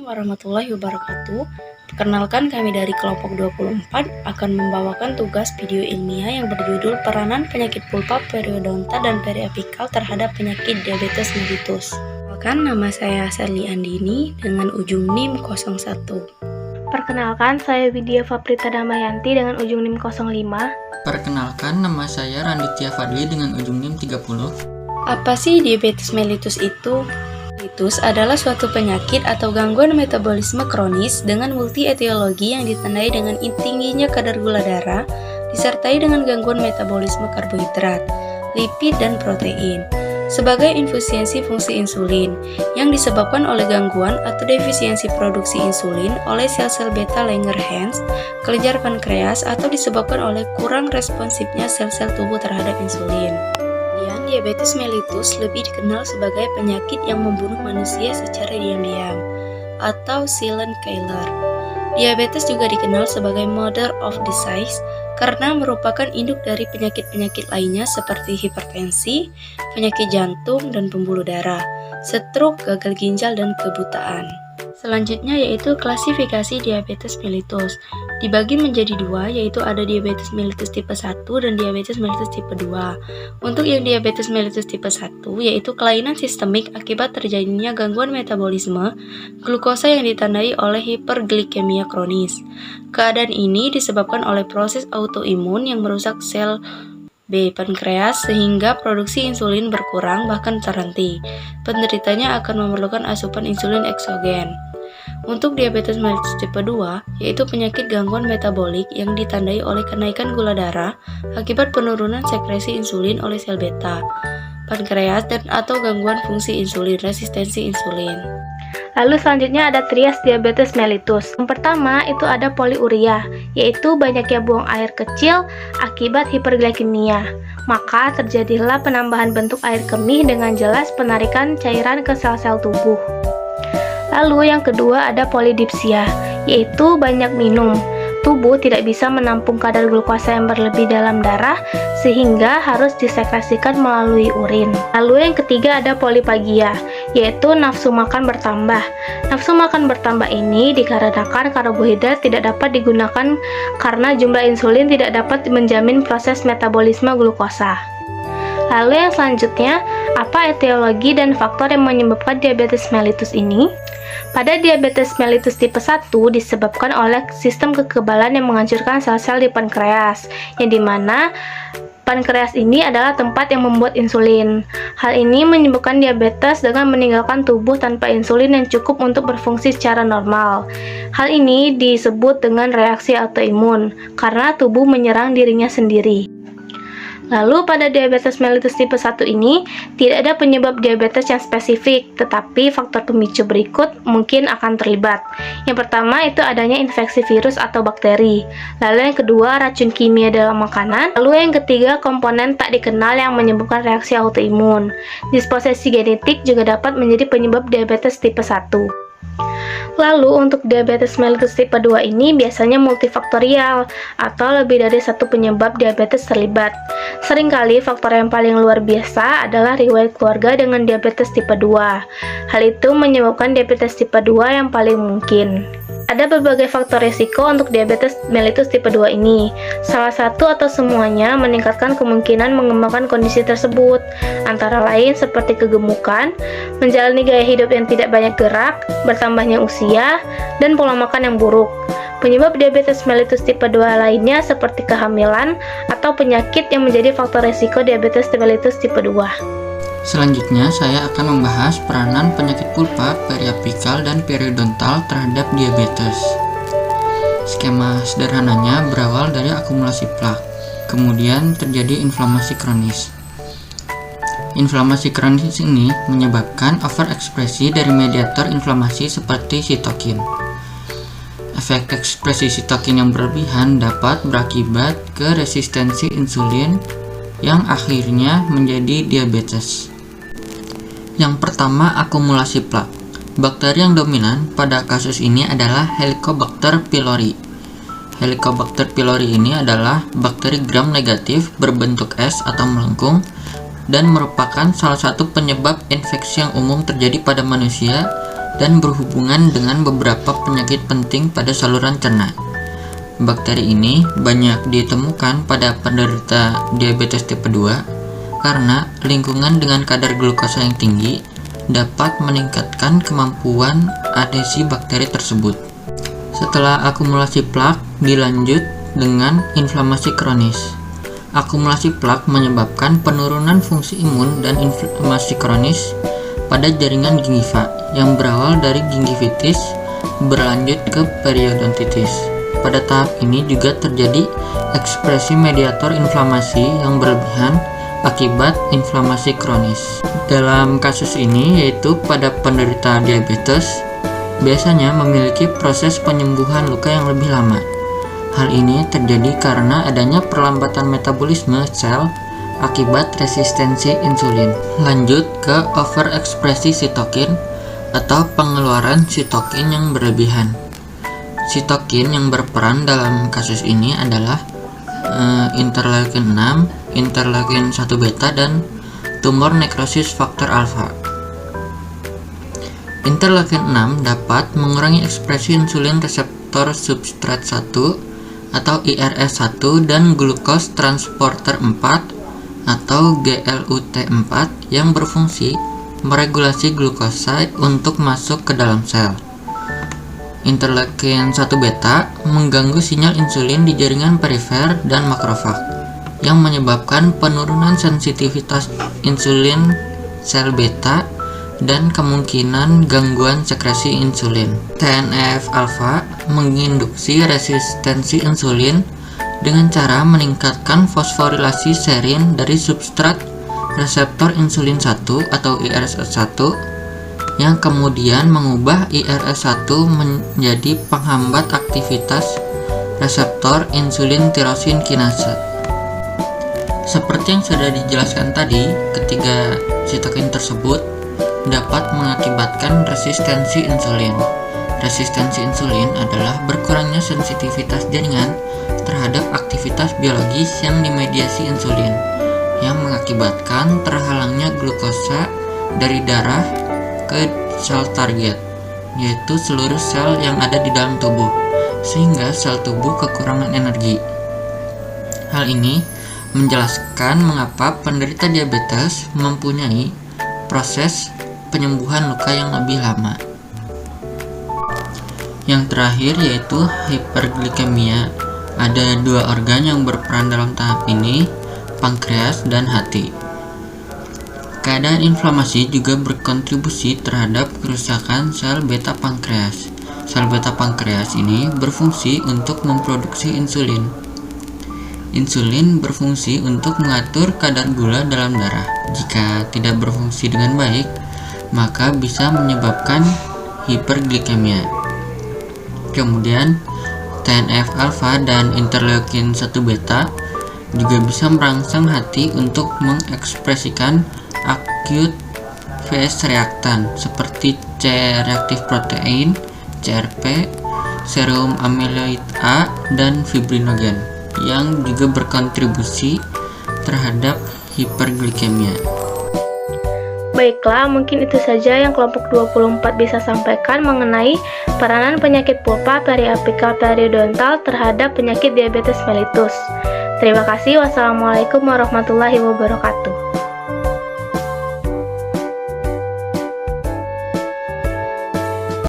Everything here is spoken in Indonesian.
Warahmatullahi wabarakatuh. Perkenalkan, kami dari kelompok 24 akan membawakan tugas video ilmiah yang berjudul Peranan Penyakit Pulpa, Periodonta, dan Periapikal terhadap Penyakit Diabetes Mellitus. Perkenalkan, nama saya Serli Andini dengan ujung NIM 01. Perkenalkan, saya Widya Faprita Damayanti dengan ujung NIM 05. Perkenalkan, nama saya Randitya Fadli dengan ujung NIM 30. Apa sih diabetes mellitus itu? Mellitus adalah suatu penyakit atau gangguan metabolisme kronis dengan multi-etiologi yang ditandai dengan tingginya kadar gula darah, disertai dengan gangguan metabolisme karbohidrat, lipid, dan protein, sebagai infisiensi fungsi insulin, yang disebabkan oleh gangguan atau defisiensi produksi insulin oleh sel-sel beta Langerhans, kelenjar pankreas, atau disebabkan oleh kurang responsifnya sel-sel tubuh terhadap insulin. Diabetes mellitus lebih dikenal sebagai penyakit yang membunuh manusia secara diam-diam, atau silent killer. Diabetes juga dikenal sebagai mother of disease karena merupakan induk dari penyakit-penyakit lainnya seperti hipertensi, penyakit jantung dan pembuluh darah, stroke, gagal ginjal, dan kebutaan. Selanjutnya yaitu klasifikasi diabetes mellitus. Dibagi menjadi dua, yaitu ada diabetes mellitus tipe 1 dan diabetes mellitus tipe 2. Untuk yang diabetes mellitus tipe 1, yaitu kelainan sistemik akibat terjadinya gangguan metabolisme glukosa yang ditandai oleh hiperglikemia kronis. Keadaan ini disebabkan oleh proses autoimun yang merusak sel B. pankreas sehingga produksi insulin berkurang bahkan terhenti. Penderitanya akan memerlukan asupan insulin eksogen. Untuk diabetes mellitus tipe 2, yaitu penyakit gangguan metabolik yang ditandai oleh kenaikan gula darah akibat penurunan sekresi insulin oleh sel beta, pankreas, dan atau gangguan fungsi insulin, resistensi insulin. Lalu selanjutnya ada trias diabetes mellitus. Yang pertama itu ada poliuria, yaitu banyaknya buang air kecil akibat hiperglikemia. Maka terjadilah penambahan bentuk air kemih dengan jelas penarikan cairan ke sel-sel tubuh. Lalu yang kedua ada polidipsia, yaitu banyak minum. Tubuh tidak bisa menampung kadar glukosa yang berlebih dalam darah sehingga harus disekresikan melalui urin. Lalu yang ketiga ada polipagia, yaitu nafsu makan bertambah. Nafsu makan bertambah ini dikarenakan karbohidrat tidak dapat digunakan karena jumlah insulin tidak dapat menjamin proses metabolisme glukosa. Lalu yang selanjutnya, apa etiologi dan faktor yang menyebabkan diabetes mellitus ini? Pada diabetes mellitus tipe 1 disebabkan oleh sistem kekebalan yang menghancurkan sel-sel di pankreas, yang dimana pankreas ini adalah tempat yang membuat insulin. Hal ini menyebabkan diabetes dengan meninggalkan tubuh tanpa insulin yang cukup untuk berfungsi secara normal. Hal ini disebut dengan reaksi autoimun, karena tubuh menyerang dirinya sendiri. Lalu pada diabetes mellitus tipe 1 ini tidak ada penyebab diabetes yang spesifik, tetapi faktor pemicu berikut mungkin akan terlibat. Yang pertama itu adanya infeksi virus atau bakteri. Lalu yang kedua racun kimia dalam makanan. Lalu yang ketiga komponen tak dikenal yang menyebabkan reaksi autoimun. Disposisi genetik juga dapat menjadi penyebab diabetes tipe 1. Lalu untuk diabetes mellitus tipe 2 ini biasanya multifaktorial atau lebih dari satu penyebab diabetes terlibat. Seringkali faktor yang paling luar biasa adalah riwayat keluarga dengan diabetes tipe 2. Hal itu menyebabkan diabetes tipe 2 yang paling mungkin. Ada berbagai faktor risiko untuk diabetes mellitus tipe 2 ini. Salah satu atau semuanya meningkatkan kemungkinan mengembangkan kondisi tersebut, antara lain seperti kegemukan, menjalani gaya hidup yang tidak banyak gerak, bertambahnya usia, dan pola makan yang buruk. Penyebab diabetes mellitus tipe 2 lainnya seperti kehamilan atau penyakit yang menjadi faktor risiko diabetes mellitus tipe 2. Selanjutnya, saya akan membahas peranan penyakit pulpa, periapikal, dan periodontal terhadap diabetes. Skema sederhananya berawal dari akumulasi plak, kemudian terjadi inflamasi kronis. Inflamasi kronis ini menyebabkan overekspresi dari mediator inflamasi seperti sitokin. Efek ekspresi sitokin yang berlebihan dapat berakibat ke resistensi insulin yang akhirnya menjadi diabetes. Yang pertama, akumulasi plak. Bakteri yang dominan pada kasus ini adalah Helicobacter pylori. Helicobacter pylori ini adalah bakteri gram negatif berbentuk es atau melengkung dan merupakan salah satu penyebab infeksi yang umum terjadi pada manusia dan berhubungan dengan beberapa penyakit penting pada saluran cerna. Bakteri ini banyak ditemukan pada penderita diabetes tipe 2 karena lingkungan dengan kadar glukosa yang tinggi dapat meningkatkan kemampuan adhesi bakteri tersebut. Setelah akumulasi plak, dilanjut dengan inflamasi kronis. Akumulasi plak menyebabkan penurunan fungsi imun dan inflamasi kronis pada jaringan gingiva yang berawal dari gingivitis berlanjut ke periodontitis. Pada tahap ini juga terjadi ekspresi mediator inflamasi yang berlebihan akibat inflamasi kronis. Dalam kasus ini, yaitu pada penderita diabetes, biasanya memiliki proses penyembuhan luka yang lebih lama. Hal ini terjadi karena adanya perlambatan metabolisme sel akibat resistensi insulin. Lanjut ke overekspresi sitokin atau pengeluaran sitokin yang berlebihan. Sitokin yang berperan dalam kasus ini adalah interleukin 6, interleukin 1 beta, dan tumor nekrosis faktor alfa. Interleukin 6 dapat mengurangi ekspresi insulin reseptor substrat 1 atau IRS1 dan glukos transporter 4 atau GLUT4 yang berfungsi meregulasi glukosa untuk masuk ke dalam sel. Interleukin 1 beta mengganggu sinyal insulin di jaringan perifer dan makrofag yang menyebabkan penurunan sensitivitas insulin sel beta dan kemungkinan gangguan sekresi insulin. TNF-alfa menginduksi resistensi insulin dengan cara meningkatkan fosforilasi serin dari substrat reseptor insulin 1 atau IRS1 yang kemudian mengubah IRS1 menjadi penghambat aktivitas reseptor insulin tirosin kinase. Seperti yang sudah dijelaskan tadi, ketiga sitokin tersebut dapat mengakibatkan resistensi insulin. Resistensi insulin adalah berkurangnya sensitivitas jaringan terhadap aktivitas biologis yang dimediasi insulin, yang mengakibatkan terhalangnya glukosa dari darah ke sel target, yaitu seluruh sel yang ada di dalam tubuh, sehingga sel tubuh kekurangan energi. Hal ini menjelaskan mengapa penderita diabetes mempunyai proses penyembuhan luka yang lebih lama. Yang terakhir yaitu hiperglikemia. Ada dua organ yang berperan dalam tahap ini, pankreas dan hati. Keadaan inflamasi juga berkontribusi terhadap kerusakan sel beta pankreas. Sel beta pankreas ini berfungsi untuk memproduksi insulin. Insulin berfungsi untuk mengatur kadar gula dalam darah. Jika tidak berfungsi dengan baik, maka bisa menyebabkan hiperglikemia. Kemudian TNF-alfa dan interleukin 1 beta juga bisa merangsang hati untuk mengekspresikan acute phase reaktan seperti C-reaktif protein, CRP, serum amyloid A, dan fibrinogen yang juga berkontribusi terhadap hiperglikemia. Baiklah, mungkin itu saja yang kelompok 24 bisa sampaikan mengenai peranan penyakit pulpa periapikal periodontal terhadap penyakit diabetes mellitus. Terima kasih. Wassalamualaikum warahmatullahi wabarakatuh.